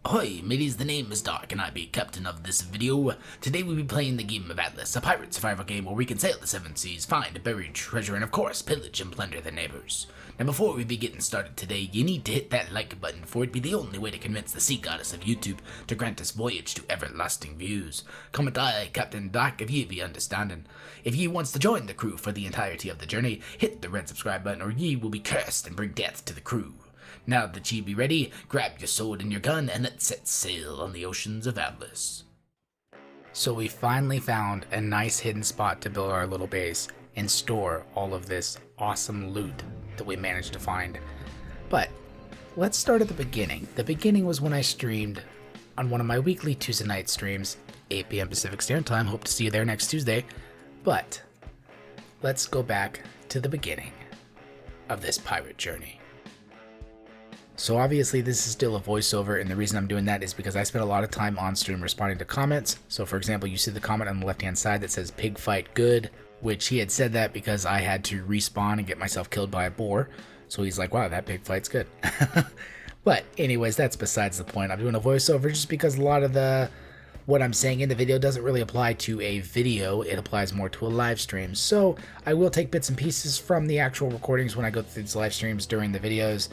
Ahoy, mateys, the name is Dark, and I be captain of this video. Today we'll be playing the game of Atlas, a pirate survival game where we can sail the seven seas, find buried treasure, and of course, pillage and plunder the neighbors. Now before we be getting started today, you need to hit that like button, for it be the only way to convince the sea goddess of YouTube to grant us voyage to everlasting views. Comment I, Captain Dark, if ye be understanding. If ye wants to join the crew for the entirety of the journey, hit the red subscribe button or ye will be cursed and bring death to the crew. Now that ye be ready, grab your sword and your gun and let's set sail on the oceans of Atlas. So we finally found a nice hidden spot to build our little base and store all of this awesome loot that we managed to find. But let's start at the beginning. The beginning was when I streamed on one of my weekly Tuesday night streams, 8 p.m. Pacific Standard Time. Hope to see you there next Tuesday. But let's go back to the beginning of this pirate journey. So obviously this is still a voiceover, and the reason I'm doing that is because I spent a lot of time on stream responding to comments. So for example, you see the comment on the left hand side that says pig fight good, which he had said that because I had to respawn and get myself killed by a boar. So he's like, wow, that pig fight's good. But anyways, that's besides the point. I'm doing a voiceover just because a lot of what I'm saying in the video doesn't really apply to a video. It applies more to a live stream. So I will take bits and pieces from the actual recordings when I go through these live streams during the videos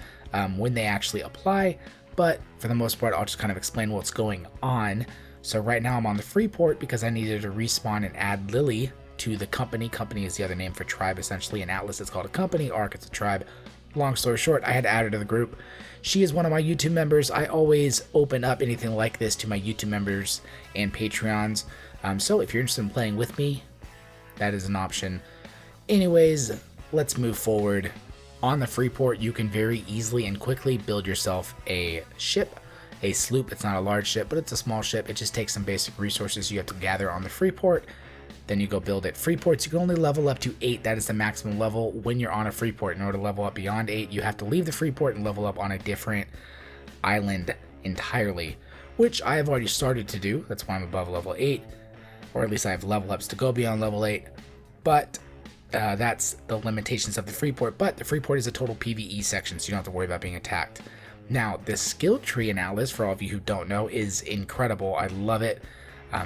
when they actually apply. But for the most part, I'll just kind of explain what's going on. So right now I'm on the Freeport because I needed to respawn and add Lily to the company. Company is the other name for tribe, essentially. In Atlas, it's called a company. Ark, it's a tribe. Long story short, I had to add her to the group. She is one of my YouTube members. I always open up anything like this to my YouTube members and Patreons. So if you're interested in playing with me, that is an option. Anyways, let's move forward. On the Freeport, you can very easily and quickly build yourself a ship, a sloop. It's not a large ship, but it's a small ship. It just takes some basic resources you have to gather on the Freeport. Then you go build it. Freeports, you can only level up to 8. That is the maximum level when you're on a Freeport. In order to level up beyond 8, you have to leave the Freeport and level up on a different island entirely, which I have already started to do. That's why I'm above level 8, or at least I have level ups to go beyond level 8. But that's the limitations of the Freeport. But the Freeport is a total PvE section, so you don't have to worry about being attacked. Now, the skill tree in Atlas, for all of you who don't know, is incredible. I love it.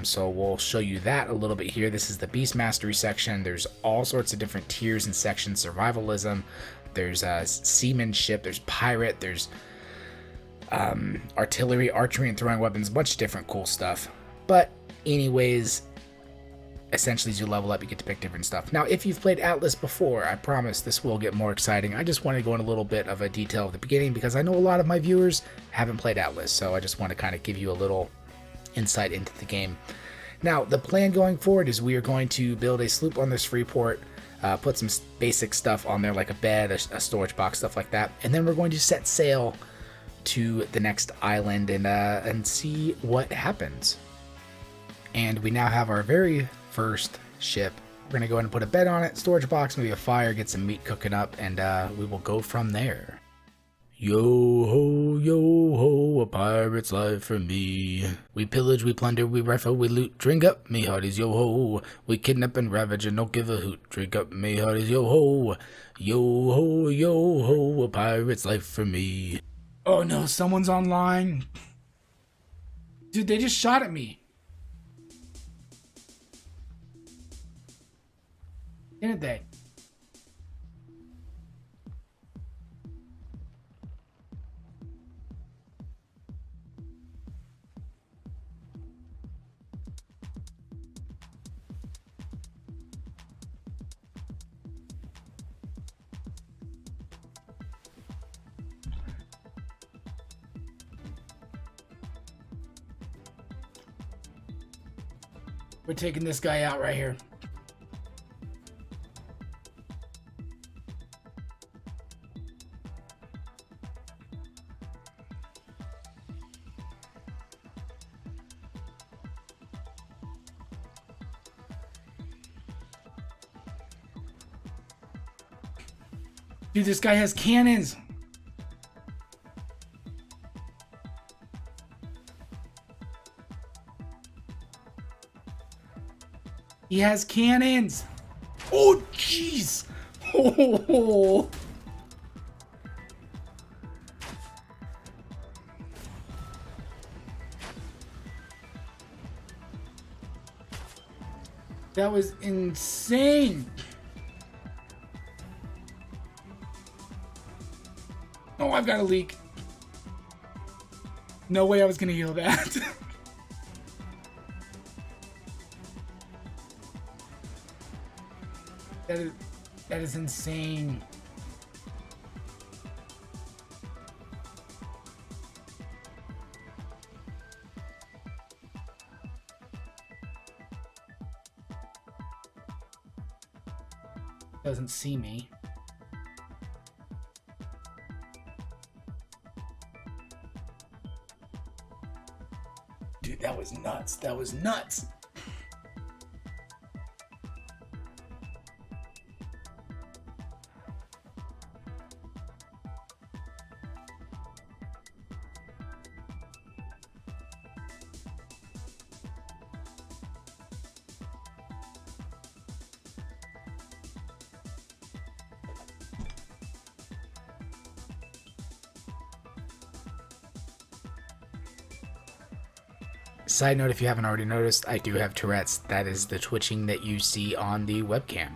So we'll show you that a little bit here. This is the Beast Mastery section. There's all sorts of different tiers and sections. Survivalism, there's seamanship, there's pirate, there's artillery, archery, and throwing weapons. A bunch of different cool stuff. But anyways, essentially as you level up, you get to pick different stuff. Now, if you've played Atlas before, I promise this will get more exciting. I just want to go in a little bit of a detail at the beginning because I know a lot of my viewers haven't played Atlas. So I just want to kind of give you a little insight into the game. Now, the plan going forward is we are going to build a sloop on this Freeport, put some basic stuff on there like a bed, a storage box, stuff like that, and then we're going to set sail to the next island and see what happens. And we now have our very first ship. We're gonna go ahead and put a bed on it, storage box, maybe a fire, get some meat cooking up, and we will go from there. Yo ho, a pirate's life for me. We pillage, we plunder, we rifle, we loot. Drink up, me hearties, yo ho. We kidnap and ravage and don't give a hoot. Drink up, me hearties, yo ho. Yo ho, a pirate's life for me. Oh no, someone's online. Dude, they just shot at me. Didn't they? We're taking this guy out right here. Dude, this guy has cannons. He has cannons. Oh, jeez. Oh. That was insane. Oh, I've got a leak. No way I was gonna heal that. That is insane. Doesn't see me. Dude, that was nuts. That was nuts. Side note, if you haven't already noticed, I do have Tourette's. That is the twitching that you see on the webcam.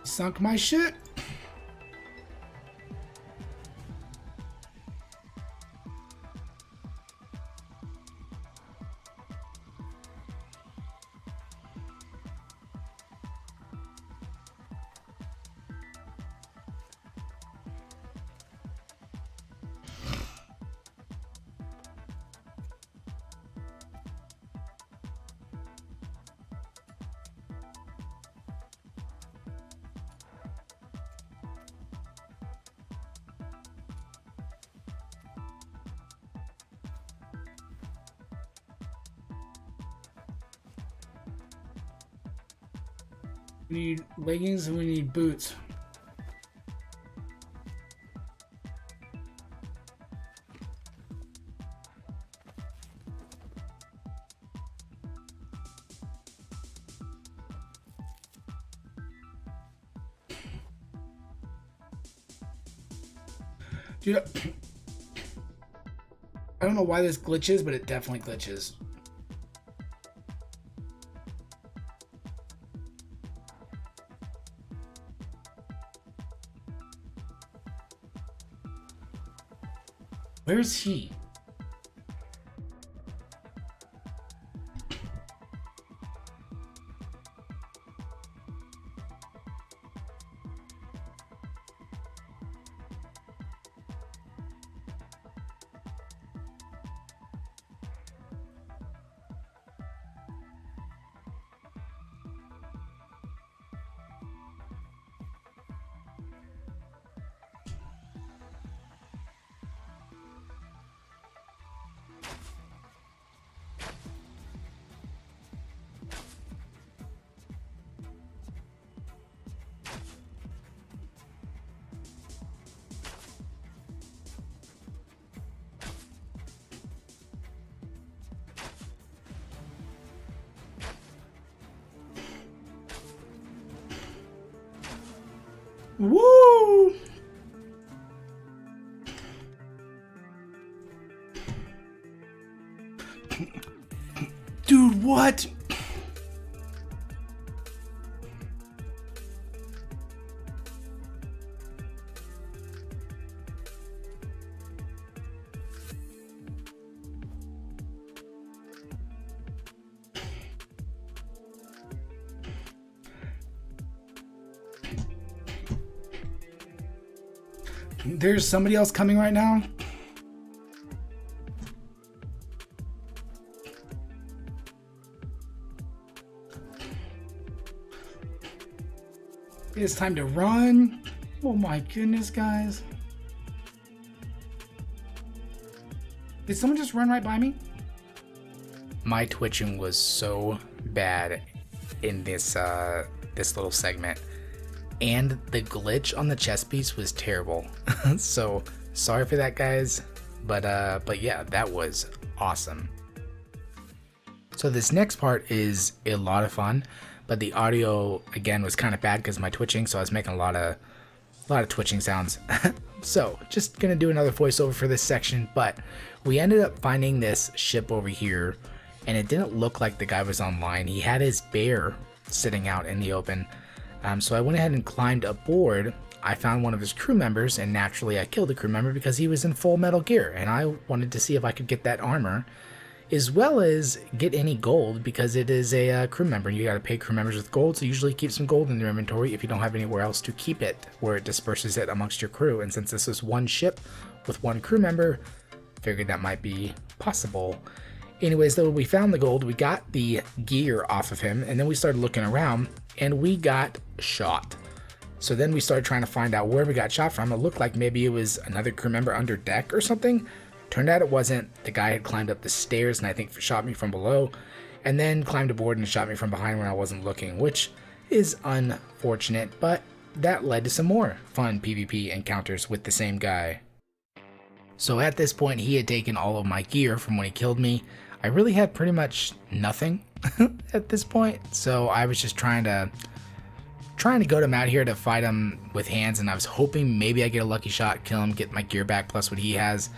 Sunk my shit. We need leggings and we need boots. Dude, I don't know why this glitches, but it definitely glitches. Where's he? Woo! Dude, what? There's somebody else coming right now. It's time to run. Oh my goodness, guys. Did someone just run right by me? My twitching was so bad in this this little segment. And the glitch on the chest piece was terrible. So sorry for that, guys. But yeah, that was awesome. So this next part is a lot of fun, but the audio again was kind of bad because of my twitching, so I was making a lot of A lot of twitching sounds. So, just gonna do another voiceover for this section, but we ended up finding this ship over here, and it didn't look like the guy was online. He had his bear sitting out in the open. So I went ahead and climbed aboard. I found one of his crew members, and naturally I killed the crew member because he was in full metal gear, and I wanted to see if I could get that armor, as well as get any gold, because it is a crew member. You gotta pay crew members with gold, so usually keep some gold in your inventory if you don't have anywhere else to keep it, where it disperses it amongst your crew. And since this is one ship with one crew member, figured that might be possible. Anyways, though, we found the gold, we got the gear off of him, and then we started looking around, and we got shot. So then we started trying to find out where we got shot from. It looked like maybe it was another crew member under deck or something. Turned out it wasn't. The guy had climbed up the stairs and I think shot me from below, and then climbed aboard and shot me from behind when I wasn't looking, which is unfortunate, but that led to some more fun PvP encounters with the same guy. So at this point, he had taken all of my gear from when he killed me. I really had pretty much nothing at this point, so I was just trying to go to him out here to fight him with hands, and I was hoping maybe I get a lucky shot, kill him, get my gear back plus what he has.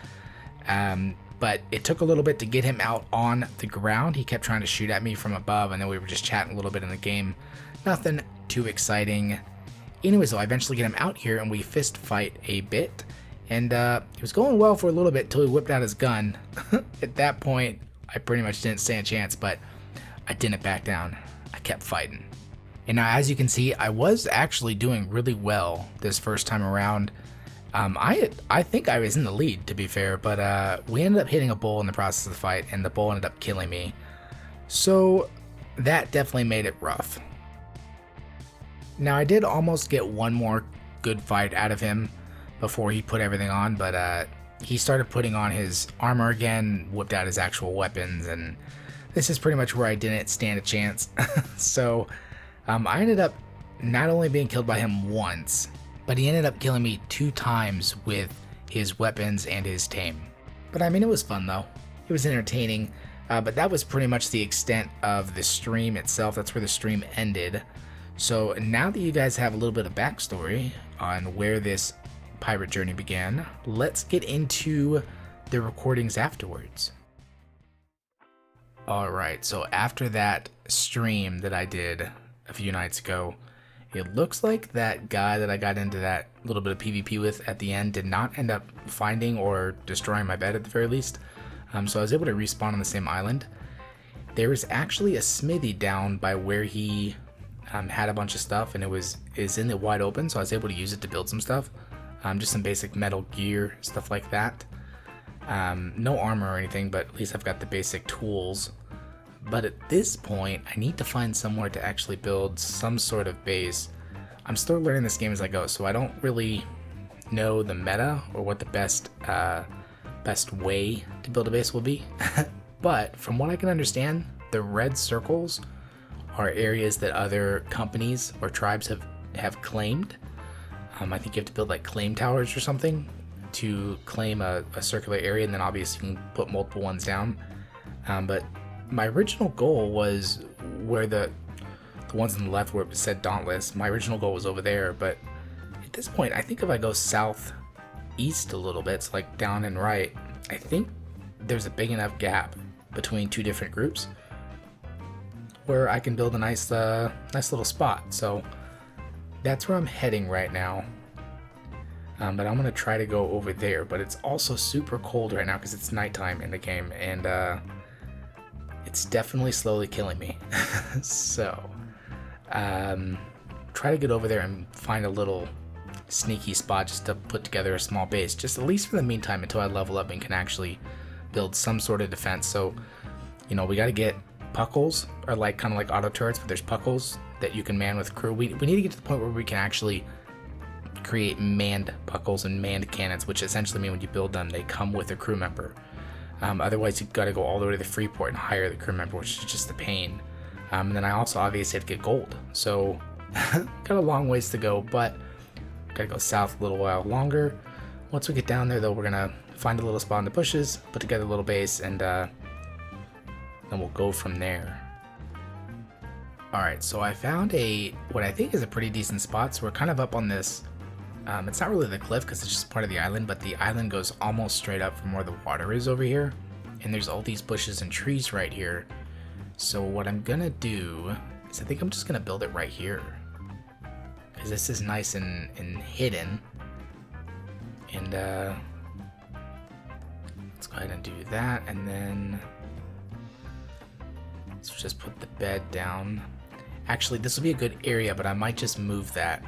But it took a little bit to get him out on the ground. He kept trying to shoot at me from above, and then we were just chatting a little bit in the game. Nothing too exciting. Anyways, though, I eventually get him out here, and we fist fight a bit. And it was going well for a little bit until he whipped out his gun. At that point, I pretty much didn't stand a chance, but I didn't back down. I kept fighting. And now, as you can see, I was actually doing really well this first time around. I think I was in the lead, to be fair, but we ended up hitting a bull in the process of the fight, and the bull ended up killing me. So that definitely made it rough. Now, I did almost get one more good fight out of him before he put everything on, but he started putting on his armor again, whipped out his actual weapons, and this is pretty much where I didn't stand a chance. So I ended up not only being killed by him once, but he ended up killing me 2 times with his weapons and his tame. But I mean, it was fun though. It was entertaining, but that was pretty much the extent of the stream itself. That's where the stream ended. So now that you guys have a little bit of backstory on where this pirate journey began, let's get into the recordings afterwards. Alright, so after that stream that I did a few nights ago, it looks like that guy that I got into that little bit of PvP with at the end did not end up finding or destroying my bed at the very least. So I was able to respawn on the same island. There was actually a smithy down by where he had a bunch of stuff, and is in the wide open, so I was able to use it to build some stuff. Just some basic metal gear, stuff like that. No armor or anything, but at least I've got the basic tools. But at this point, I need to find somewhere to actually build some sort of base. I'm still learning this game as I go, so I don't really know the meta or what the best way to build a base will be. But from what I can understand, the red circles are areas that other companies or tribes have claimed. I think you have to build like claim towers or something to claim a circular area, and then obviously you can put multiple ones down. But my original goal was where the ones on the left where it said Dauntless. My original goal was over there, but at this point, I think if I go southeast a little bit, so like down and right, I think there's a big enough gap between 2 different groups where I can build a nice little spot. So that's where I'm heading right now. But I'm gonna try to go over there, but it's also super cold right now because it's nighttime in the game, and it's definitely slowly killing me. So try to get over there and find a little sneaky spot just to put together a small base, just at least for the meantime until I level up and can actually build some sort of defense. So, you know, we got to get puckles, or like kind of like auto turrets, but there's puckles that you can man with crew. We need to get to the point where we can actually create manned puckles and manned cannons, which essentially mean when you build them, they come with a crew member. Otherwise, you've got to go all the way to the free port and hire the crew member, which is just a pain. And then I also obviously have to get gold. So, got a long ways to go, but got to go south a little while longer. Once we get down there, though, we're going to find a little spot in the bushes, put together a little base, and then we'll go from there. Alright, so I found what I think is a pretty decent spot. So we're kind of up on this It's not really the cliff because it's just part of the island, but the island goes almost straight up from where the water is over here. And there's all these bushes and trees right here. So what I'm gonna do is I think I'm just gonna build it right here. Because this is nice and hidden. And let's go ahead and do that, and then let's just put the bed down. Actually, this will be a good area, but I might just move that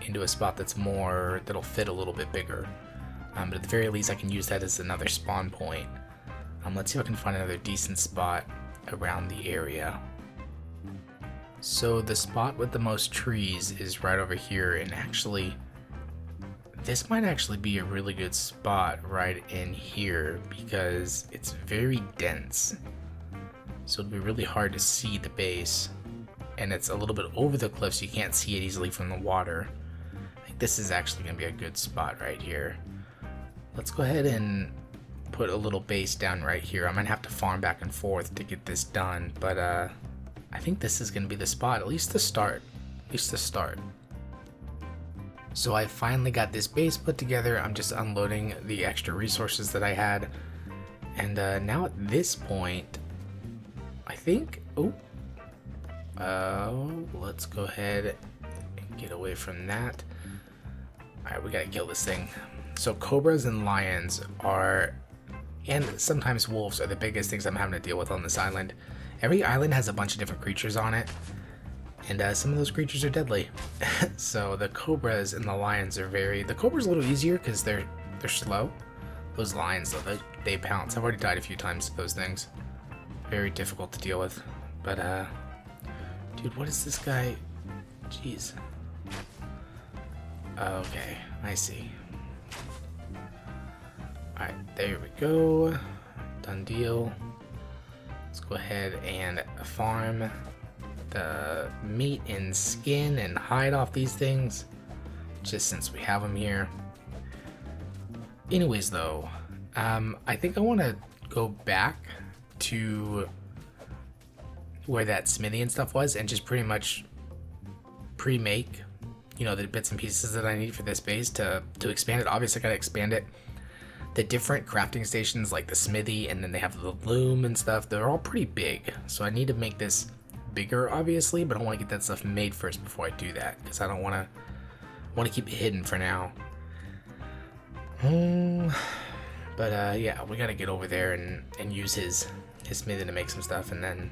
into a spot that'll fit a little bit bigger. But at the very least, I can use that as another spawn point. Let's see if I can find another decent spot around the area. So the spot with the most trees is right over here, and actually, this might actually be a really good spot right in here because it's very dense. So it'll be really hard to see the base, and it's a little bit over the cliff, so you can't see it easily from the water. I think this is actually going to be a good spot right here. Let's go ahead and put a little base down right here. I might have to farm back and forth to get this done, but I think this is going to be the spot, at least to start. So I finally got this base put together. I'm just unloading the extra resources that I had. And now at this point, I think, let's go ahead and get away from that. Alright, we gotta kill this thing. So cobras and lions and sometimes wolves are the biggest things I'm having to deal with on this island. Every island has a bunch of different creatures on it, and some of those creatures are deadly. So the cobras and the lions are the cobras a little easier because they're slow. Those lions though, they pounce. I've already died a few times to those things. Very difficult to deal with. But dude, what is this guy? Jeez. Okay, I see. Alright, there we go. Done deal. Let's go ahead and farm the meat and skin and hide off these things, just since we have them here. Anyways though, I think I want to go back to where that smithy and stuff was and just pretty much pre-make, you know, the bits and pieces that I need for this base to expand it. Obviously I gotta expand it. The different crafting stations like the smithy, and then they have the loom and stuff, they're all pretty big, so I need to make this bigger obviously, but I want to get that stuff made first before I do that, because I don't want to keep it hidden for now. But yeah, we gotta get over there and use his smithy to make some stuff, and then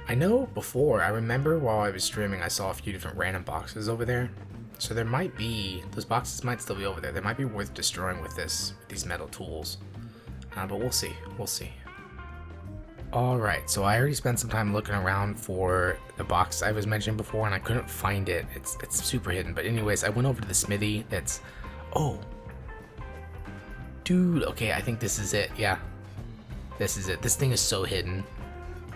I know before, I remember while I was streaming I saw a few different random boxes over there. So there might be, those boxes might still be over there. They might be worth destroying with these metal tools. But we'll see. Alright, so I already spent some time looking around for the box I was mentioning before, and I couldn't find it. It's super hidden. But anyways, I went over to the smithy that's... Oh! Dude, okay, I think this is it. Yeah. This is it. This thing is so hidden.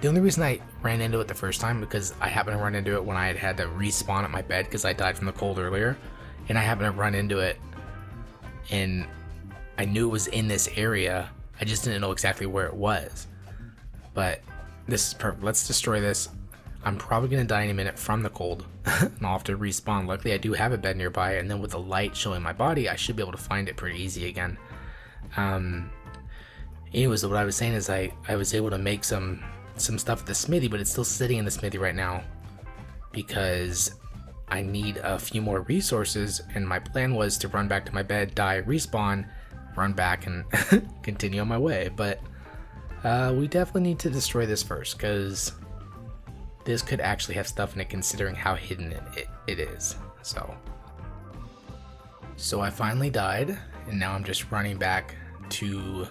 The only reason I ran into it the first time because I happened to run into it when I had to respawn at my bed because I died from the cold earlier, and I happened to run into it, and I knew it was in this area. I just didn't know exactly where it was. But this is perfect. Let's destroy this. I'm probably gonna die any minute from the cold, and I'll have to respawn. Luckily, I do have a bed nearby, and then with the light showing my body, I should be able to find it pretty easy again. Anyways, what I was saying is I was able to make some stuff at the smithy, but it's still sitting in the smithy right now because I need a few more resources, and my plan was to run back to my bed, die, respawn, run back, and continue on my way. But we definitely need to destroy this first because this could actually have stuff in it considering how hidden it is. So I finally died, and now I'm just running back to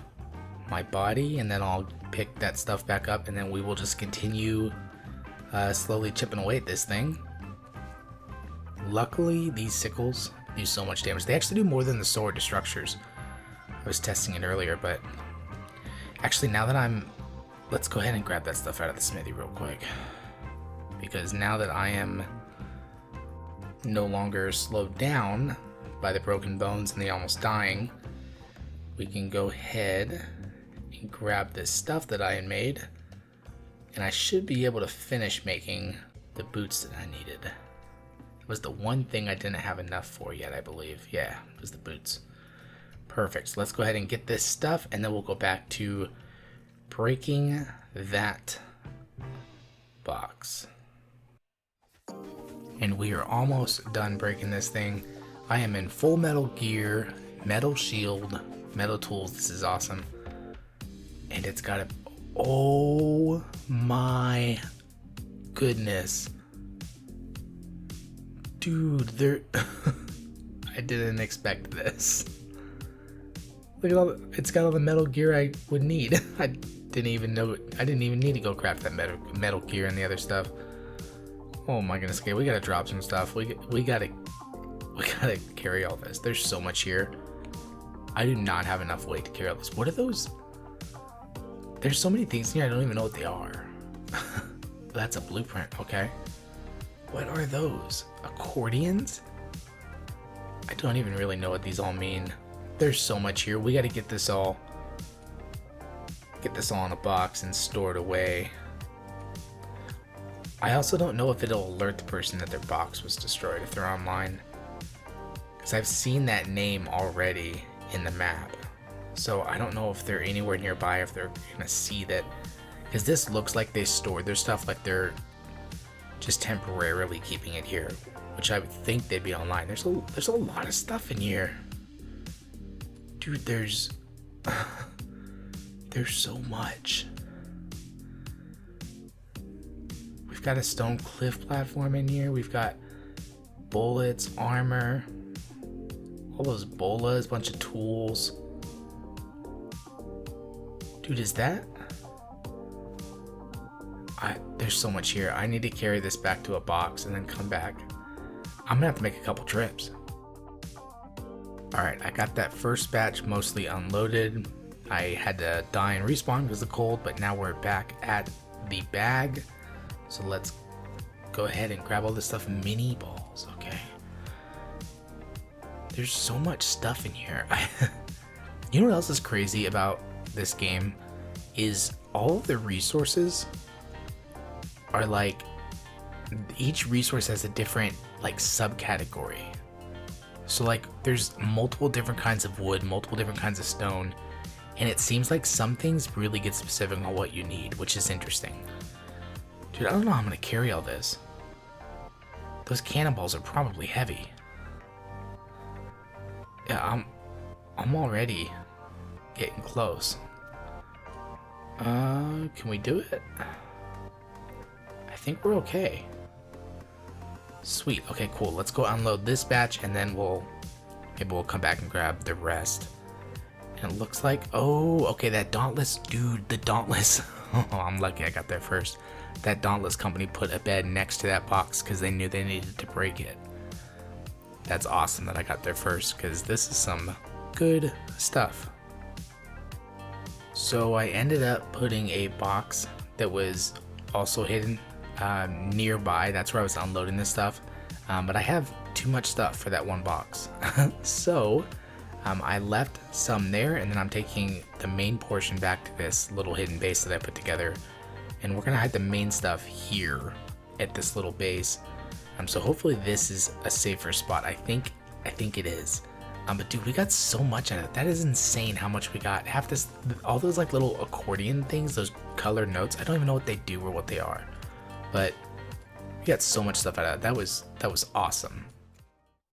my body, and then I'll pick that stuff back up, and then we will just continue slowly chipping away at this thing. Luckily, these sickles do so much damage. They actually do more than the sword to structures. I was testing it earlier, but actually now that let's go ahead and grab that stuff out of the smithy real quick, because now that I am no longer slowed down by the broken bones and the almost dying, we can go ahead and grab this stuff that I had made, and I should be able to finish making the boots that I needed. was the one thing I didn't have enough for yet, I believe. Yeah, it was the boots. Perfect. So let's go ahead and get this stuff, and then we'll go back to breaking that box. And we are almost done breaking this thing. I am in full metal gear, metal shield, metal tools. This is awesome. And it's got a... Oh my goodness. Dude, there... I didn't expect this. Look at all the... It's got all the metal gear I would need. I didn't even need to go craft that metal gear and the other stuff. Oh my goodness. Okay, we gotta drop some stuff. We gotta carry all this. There's so much here. I do not have enough weight to carry all this. What are those? There's so many things here, I don't even know what they are. That's a blueprint, okay. What are those? Accordions? I don't even really know what these all mean. There's so much here. We gotta get this all in a box and store it away. I also don't know if it'll alert the person that their box was destroyed if they're online. Because I've seen that name already in the map. So I don't know if they're anywhere nearby, if they're gonna see that. Because this looks like they stored their stuff, like they're just temporarily keeping it here. Which I would think they'd be online. There's a lot of stuff in here. Dude, there's so much. We've got a stone cliff platform in here. We've got bullets, armor, all those bolas, bunch of tools. Dude, is that? There's so much here. I need to carry this back to a box and then come back. I'm gonna have to make a couple trips. Alright, I got that first batch mostly unloaded. I had to die and respawn because of the cold, but now we're back at the bag. So let's go ahead and grab all this stuff. Mini balls, okay. There's so much stuff in here. You know what else is crazy about this game? Is all of the resources are like, each resource has a different like subcategory. So like there's multiple different kinds of wood, multiple different kinds of stone, and it seems like some things really get specific on what you need, which is interesting. Dude, I don't know how I'm gonna carry all this. Those cannonballs are probably heavy. Yeah, I'm already getting close. Can we do it? I think we're okay. Sweet. Okay, cool. Let's go unload this batch, and then maybe we'll come back and grab the rest. And it looks like, oh, okay, that Dauntless, dude, the Dauntless. Oh, I'm lucky I got there first. That Dauntless company put a bed next to that box because they knew they needed to break it. That's awesome that I got there first, because this is some good stuff. So I ended up putting a box that was also hidden nearby. That's where I was unloading this stuff. But I have too much stuff for that one box. So I left some there, and then I'm taking the main portion back to this little hidden base that I put together. And we're gonna hide the main stuff here at this little base. So hopefully this is a safer spot. I think it is. But dude, we got so much out of it. That is insane how much we got. Half this, all those like little accordion things, those colored notes. I don't even know what they do or what they are, but we got so much stuff out of it. That was awesome.